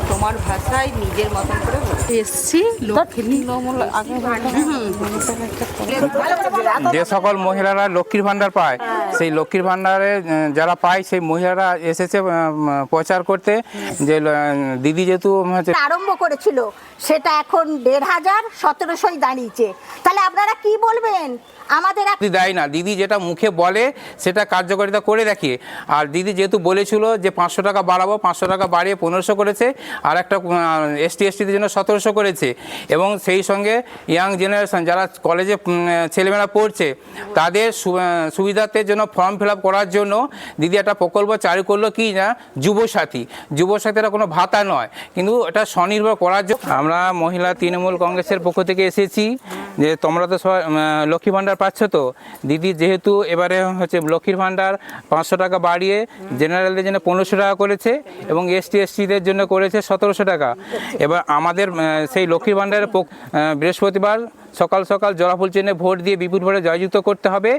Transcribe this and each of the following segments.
তোমার ভাষায় নিজের মতন করে এসছি। যে সকল মহিলারা লক্ষ্মীর ভাণ্ডার পায়, সেই লক্ষ্মীর ভাণ্ডারে যারা পায় সেই মহিলারা এসেছে প্রচার করতে যে দিদি যেহেতু আরম্ভ করেছিল সেটা এখন ১,৫০০ ১৭০০ দাঁড়িয়েছে। তাহলে আপনারা কি বলবেন? আমাদের দেয় না, দিদি যেটা মুখে বলে সেটা কার্যকারিতা করে দেখিয়ে। আর দিদি যেহেতু বলেছিল যে ৫০০ টাকা বাড়াবো, ৫০০ টাকা বাড়িয়ে ১৫০০ করেছে, আর একটা ST/STদের জন্য ১৭০০ করেছে। এবং সেই সঙ্গে ইয়াং জেনারেশন যারা কলেজে ছেলেমেয়েরা পড়ছে তাদের সুবিধার্থের জন্য ফর্ম ফিল আপ করার জন্য দিদি একটা প্রকল্প চালু করলো কি না, যুবসাথী। যুবসাথীরা কোনো ভাতা নয়, কিন্তু এটা স্বনির্ভর করার জন্য আমরা মহিলা তৃণমূল কংগ্রেসের পক্ষ থেকে এসেছি যে তোমরা তো লক্ষ্মী ভাণ্ডার পাচ্ছ। তো দিদি যেহেতু এবারে হচ্ছে লক্ষ্মীর ভাণ্ডার ৫০০ টাকা বাড়িয়ে জেনারেলদের জন্য ১৫০০ টাকা করেছে এবং ST/STদের জন্য করেছে ১৭০০ টাকা। এবার আমাদের সেই লক্ষ্মীর ভাণ্ডারের বৃহস্পতিবার সকাল সকাল জলাফুল চিহ্নে ভোট দিয়ে বিপুল ভোটে জয়যুক্ত করতে হবে।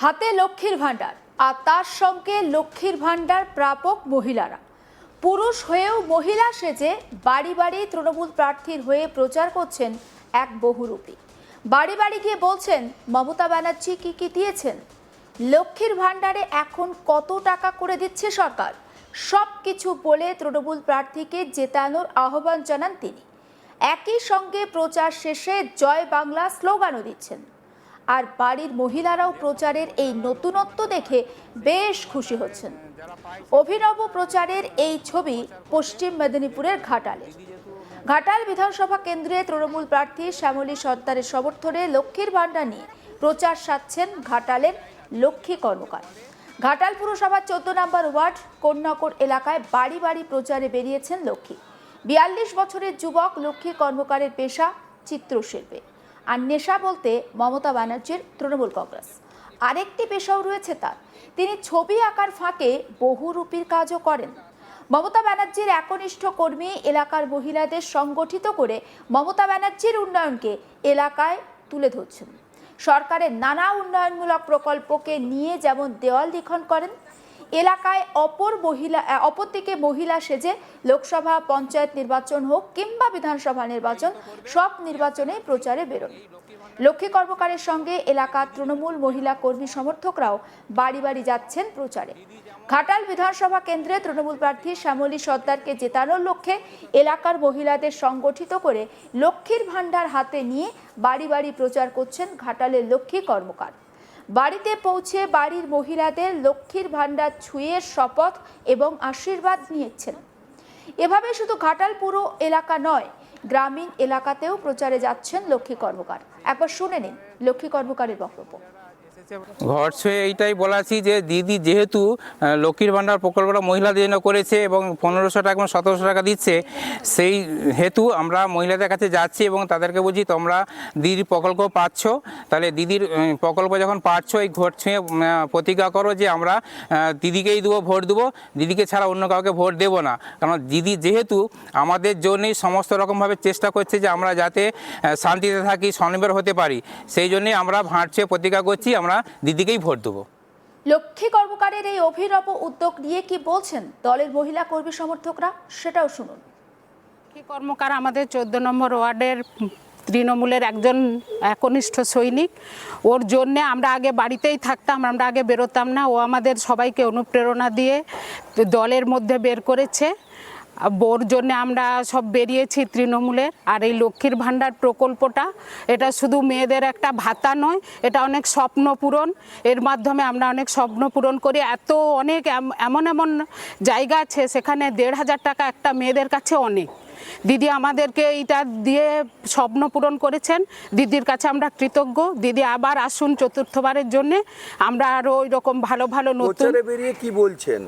হাতে লক্ষ্মীর ভাণ্ডার আর তার সঙ্গে লক্ষ্মীর ভাণ্ডার প্রাপক মহিলারা পুরুষ হয়েও মহিলা সেজে বাড়ি বাড়ি তৃণমূল প্রার্থীর হয়ে প্রচার করছেন এক বহুরূপী। বাড়ি বাড়ি গিয়ে বলছেন মমতা ব্যানার্জি কি কি দিয়েছেন, লক্ষ্মীর ভাণ্ডারে এখন কত টাকা করে দিচ্ছে সরকার, সব কিছু বলে তৃণমূল প্রার্থীকে জেতানোর আহ্বান জানান তিনি। একই সঙ্গে প্রচার শেষে জয় বাংলা স্লোগানও দিচ্ছেন। আর বাড়ির মহিলারাও প্রচারের এই নতুনত্ব দেখে বেশ খুশি হচ্ছেন। অভিনব প্রচারের এই ছবি পশ্চিম মেদিনীপুরের ঘাটালে। ঘাটাল বিধানসভা কেন্দ্রে তৃণমূল প্রার্থী শ্যামলী সর্দারের সমর্থনে লক্ষ্মীর ভাণ্ডার নিয়ে প্রচার সাধছেন ঘাটালের লক্ষ্মী কর্মকার। ঘাটাল পুরসভার ১৪ নম্বর ওয়ার্ড কন্যাকর এলাকায় বাড়ি বাড়ি প্রচারে বেরিয়েছেন লক্ষ্মী। ৪২ বছরের যুবক লক্ষ্মী কর্মকারের পেশা চিত্রশিল্পী, আর নেশা বলতে মমতা ব্যানার্জির তৃণমূল কংগ্রেস। আরেকটি পেশাও রয়েছে তার, তিনি ছবি আঁকার ফাঁকে বহুরূপীর কাজও করেন। মমতা ব্যানার্জির একনিষ্ঠ কর্মী এলাকার মহিলাদের সংগঠিত করে মমতা ব্যানার্জির উন্নয়নকে এলাকায় তুলে ধরছেন। সরকারের নানা উন্নয়নমূলক প্রকল্পকে নিয়ে যেমন দেওয়াল লিখন করেন, এলাকায় অপরদিকে মহিলা সেজে লোকসভা পঞ্চায়েত নির্বাচন হোক কিংবা বিধানসভা নির্বাচন, সব নির্বাচনে প্রচারে বেরোন। লক্ষ্মী কর্মকারের সঙ্গে এলাকার তৃণমূল মহিলা কর্মী সমর্থকরাও বাড়ি বাড়ি যাচ্ছেন প্রচারে। ঘাটাল বিধানসভা কেন্দ্রে তৃণমূল প্রার্থী শ্যামলী সর্দারকে জেতানোর লক্ষ্যে এলাকার মহিলাদের সংগঠিত করে লক্ষ্মীর ভাণ্ডার হাতে নিয়ে বাড়ি বাড়ি প্রচার করছেন ঘাটালের লক্ষ্মী কর্মকার। বাড়িতে পৌঁছে বাড়ির মহিলাদের লক্ষ্মীর ভাণ্ডার ছুঁয়ে শপথ এবং আশীর্বাদ নিয়েছেন। এভাবে শুধু ঘাটাল পুরো এলাকা নয়, গ্রামীণ এলাকাতেও প্রচারে যাচ্ছেন লক্ষ্মী কর্মকার। একবার শুনে নিন লক্ষ্মী কর্মকারের বক্তব্য। ঘর ছুঁয়ে এইটাই বলাছি যে দিদি যেহেতু লক্ষ্মীর ভাণ্ডার প্রকল্পটা মহিলাদের জন্য করেছে এবং ১৫০০ টাকা এবং ১৭০০ টাকা দিচ্ছে, সেই হেতু আমরা মহিলাদের কাছে যাচ্ছি এবং তাদেরকে বলছি তোমরা দিদির প্রকল্প পাচ্ছ, তাহলে দিদির প্রকল্প যখন পাচ্ছ এই ঘর ছুঁয়ে প্রতিজ্ঞা করো যে আমরা দিদিকেই দেবো, ভোট দেবো, দিদিকে ছাড়া অন্য কাউকে ভোট দেবো না। কারণ দিদি যেহেতু আমাদের জন্যই সমস্ত রকমভাবে চেষ্টা করছে যে আমরা যাতে শান্তিতে থাকি, স্বনির্ভর হতে পারি, সেই জন্যই আমরা ভাঁড় ছুঁয়ে প্রতিজ্ঞা করছি আমরা দিদিকেই ভোট দেবো। লক্ষ্মী কর্মকারের এই অভিনব উদ্যোগ নিয়ে কি বলছেন দলের মহিলা কর্মী সমর্থকরা, সেটাও শুনুন। লক্ষ্মী কর্মকার আমাদের ১৪ নম্বর ওয়ার্ডের তৃণমূলের একজন একনিষ্ঠ সৈনিক। ওর জন্যে আমরা আগে বাড়িতেই থাকতাম, আমরা আগে বেরোতাম না। ও আমাদের সবাইকে অনুপ্রেরণা দিয়ে দলের মধ্যে বের করেছে। ওর জন্যে আমরা সব বেরিয়েছি তৃণমূলের। আর এই লক্ষ্মীর ভাণ্ডার প্রকল্পটা এটা শুধু মেয়েদের একটা ভাতা নয়, এটা অনেক স্বপ্ন পূরণ। এর মাধ্যমে আমরা অনেক স্বপ্ন পূরণ করি। অনেক এমন এমন জায়গা আছে সেখানে ১,৫০০ টাকা একটা মেয়েদের কাছে অনেক। দিদি আমাদেরকে এইটা দিয়ে স্বপ্ন পূরণ করেছেন, দিদির কাছে আমরা কৃতজ্ঞ। দিদি আবার আসুন চতুর্থবারের জন্যে, আমরা আরও ওই রকম ভালো ভালো নতুন বেরিয়ে কি বলছেন।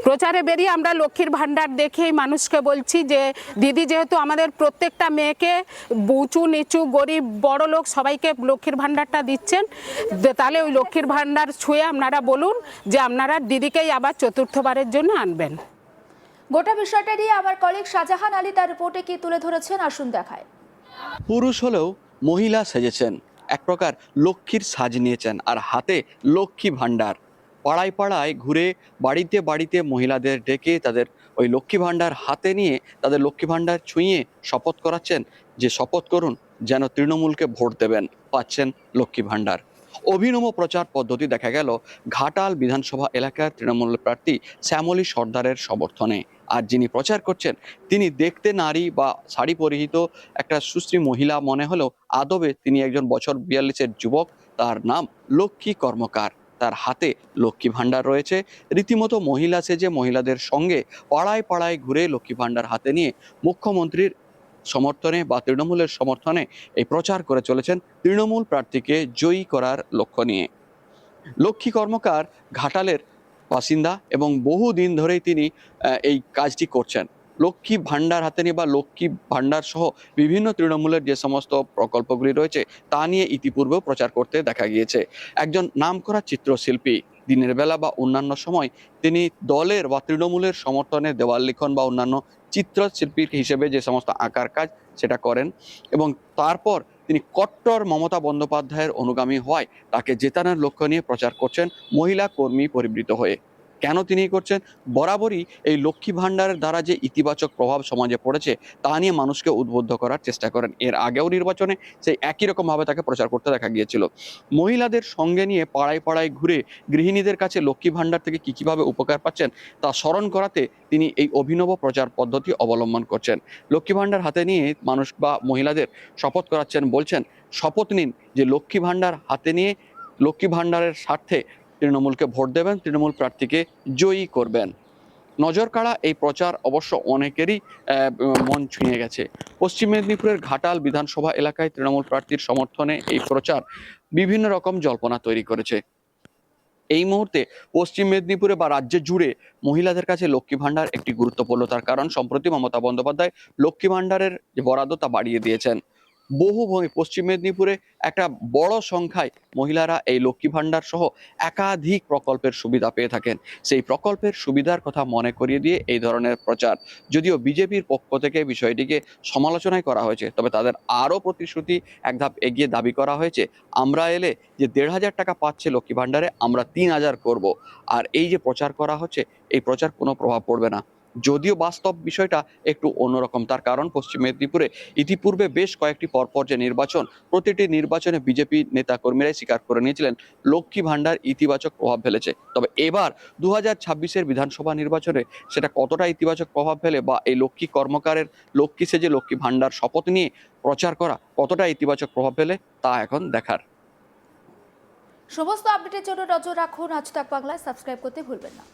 প্রচারে বেরিয়ে আমরা লক্ষ্মীর ভাণ্ডার দেখেই মানুষকে বলছি যে দিদি যেহেতু আমাদের প্রত্যেকটা মেয়েকে উঁচু নিচু গরিব বড় লোক সবাইকে লক্ষ্মীর ভাণ্ডারটা দিচ্ছেন, তাহলে ওই লক্ষ্মীর ভাণ্ডার ছুঁয়ে আপনারা বলুন যে আপনারা দিদিকেই আবার চতুর্থবারের জন্য আনবেন। গোটা বিষয়টা নিয়ে আমার কলিগ শাহজাহান আলী তার রিপোর্টে কি তুলে ধরেছেন আসুন দেখায়। পুরুষ হলেও মহিলা সেজেছেন, এক প্রকার লক্ষ্মীর সাজ নিয়েছেন আর হাতে লক্ষ্মী ভাণ্ডার। পাড়ায় পাড়ায় ঘুরে বাড়িতে বাড়িতে মহিলাদের ডেকে তাদের ওই লক্ষ্মী ভাণ্ডার হাতে নিয়ে তাদের লক্ষ্মী ভাণ্ডার ছুঁয়ে শপথ করাচ্ছেন যে শপথ করুন যেন তৃণমূলকে ভোট দেবেন, পাচ্ছেন লক্ষ্মী ভাণ্ডার। অভিনব প্রচার পদ্ধতি দেখা গেল ঘাটাল বিধানসভা এলাকার তৃণমূল প্রার্থী শ্যামলী সর্দারের সমর্থনে। আর যিনি প্রচার করছেন তিনি দেখতে নারী বা শাড়ি পরিহিত একটা সুশ্রী মহিলা মনে হলেও আদবে তিনি একজন বছর 42-এর যুবক। তার নাম লক্ষ্মী কর্মকার। তার হাতে লক্ষ্মী ভাণ্ডার রয়েছে। রীতিমতো মহিলা সেজে মহিলাদের সঙ্গে পাড়ায় পাড়ায় ঘুরে লক্ষ্মী ভাণ্ডার হাতে নিয়ে মুখ্যমন্ত্রীর সমর্থনে বা তৃণমূলের সমর্থনে এই প্রচার করে চলেছেন তৃণমূল প্রার্থীকে জয়ী করার লক্ষ্য নিয়ে। লক্ষ্মী কর্মকার ঘাটালের বাসিন্দা এবং বহু দিন ধরেই তিনি এই কাজটি করছেন। লক্ষ্মী ভাণ্ডার হাতে নিয়ে বা লক্ষ্মী ভাণ্ডার সহ বিভিন্ন তৃণমূলের যে সমস্ত প্রকল্পগুলি রয়েছে তা নিয়ে ইতিপূর্বেও প্রচার করতে দেখা গিয়েছে। একজন নামকরা চিত্রশিল্পী দিনের বেলা বা অন্যান্য সময় তিনি দলের বা তৃণমূলের সমর্থনে দেওয়াল লিখন বা অন্যান্য চিত্রশিল্পী হিসেবে যে সমস্ত আঁকার কাজ সেটা করেন এবং তারপর তিনি কট্টর মমতা বন্দ্যোপাধ্যায়ের অনুগামী হওয়ায় তাকে জেতানোর লক্ষ্য নিয়ে প্রচার করছেন মহিলা কর্মী পরিবৃত হয়ে। কেন তিনি করছেন? বরাবরই এই লক্ষ্মী ভাণ্ডারের দ্বারা যে ইতিবাচক প্রভাব সমাজে পড়েছে তা নিয়ে মানুষকে উদ্বুদ্ধ করার চেষ্টা করেন। এর আগেও নির্বাচনে সেই একই রকমভাবে তাকে প্রচার করতে দেখা গিয়েছিল। মহিলাদের সঙ্গে নিয়ে পাড়ায় পাড়ায় ঘুরে গৃহিণীদের কাছে লক্ষ্মী ভাণ্ডার থেকে কীভাবে উপকার পাচ্ছেন তা স্মরণ করাতে তিনি এই অভিনব প্রচার পদ্ধতি অবলম্বন করছেন। লক্ষ্মী ভাণ্ডার হাতে নিয়ে মানুষ বা মহিলাদের শপথ করাচ্ছেন, বলছেন শপথ নিন যে লক্ষ্মী ভাণ্ডার হাতে নিয়ে লক্ষ্মী ভাণ্ডারের স্বার্থে তৃণমূলকে ভোট দেবেন, তৃণমূল প্রার্থীকে জয়ী করবেন। নজর কাড়া এই প্রচার অবশ্য অনেকেরই মন ছুঁয়ে গেছে। পশ্চিম মেদিনীপুরের ঘাটাল বিধানসভা এলাকায় তৃণমূল প্রার্থীর সমর্থনে এই প্রচার বিভিন্ন রকম জল্পনা তৈরি করেছে। এই মুহূর্তে পশ্চিম মেদিনীপুরে বা রাজ্য জুড়ে মহিলাদের কাছে লক্ষ্মী ভাণ্ডার একটি গুরুত্বপূর্ণ, তার কারণ সম্প্রতি মমতা বন্দ্যোপাধ্যায় লক্ষ্মী ভাণ্ডারের যে বরাদ্দ তা বাড়িয়ে দিয়েছেন। বহু পশ্চিম মেদিনীপুরে একটা বড় সংখ্যায় মহিলারা এই লক্ষ্মী ভাণ্ডার সহ একাধিক প্রকল্পের সুবিধা পেয়ে থাকেন। সেই প্রকল্পের সুবিধার কথা মনে করিয়ে দিয়ে এই ধরনের প্রচার, যদিও বিজেপির পক্ষ থেকে বিষয়টিকে সমালোচনাই করা হয়েছে, তবে তাদের আরও প্রতিশ্রুতি এক ধাপ এগিয়ে দাবি করা হয়েছে, আমরা এলে যে ১,৫০০ টাকা পাচ্ছে লক্ষ্মী ভাণ্ডারে আমরা ৩,০০০ করব। আর এই যে প্রচার করা হচ্ছে এই প্রচার কোনো প্রভাব পড়বে না, যদিও বাস্তব বিষয়টা একটু অন্যরকম। তার কারণ পশ্চিম মেদিনীপুরে ইতিপূর্বে বেশ কয়েকটি পরপর যে নির্বাচন, প্রতিটি নির্বাচনে বিজেপি নেতাকর্মীরাই স্বীকার করে নিয়েছিলেন লক্ষ্মী ভাণ্ডার ইতিবাচক প্রভাব ফেলেছে। তবে এবার ২০২৬-এর বিধানসভা নির্বাচনে সেটা কতটা ইতিবাচক প্রভাব ফেলে বা এই লক্ষ্মী কর্মকারের লক্ষ্মী সেজে লক্ষ্মী ভাণ্ডার শপথ নিয়ে প্রচার করা কতটা ইতিবাচক প্রভাব ফেলে তা এখন দেখার। সমস্ত আপডেটের জন্য নজর রাখুন আজ তাক বাংলায়, সাবস্ক্রাইব করতে ভুলবেন না।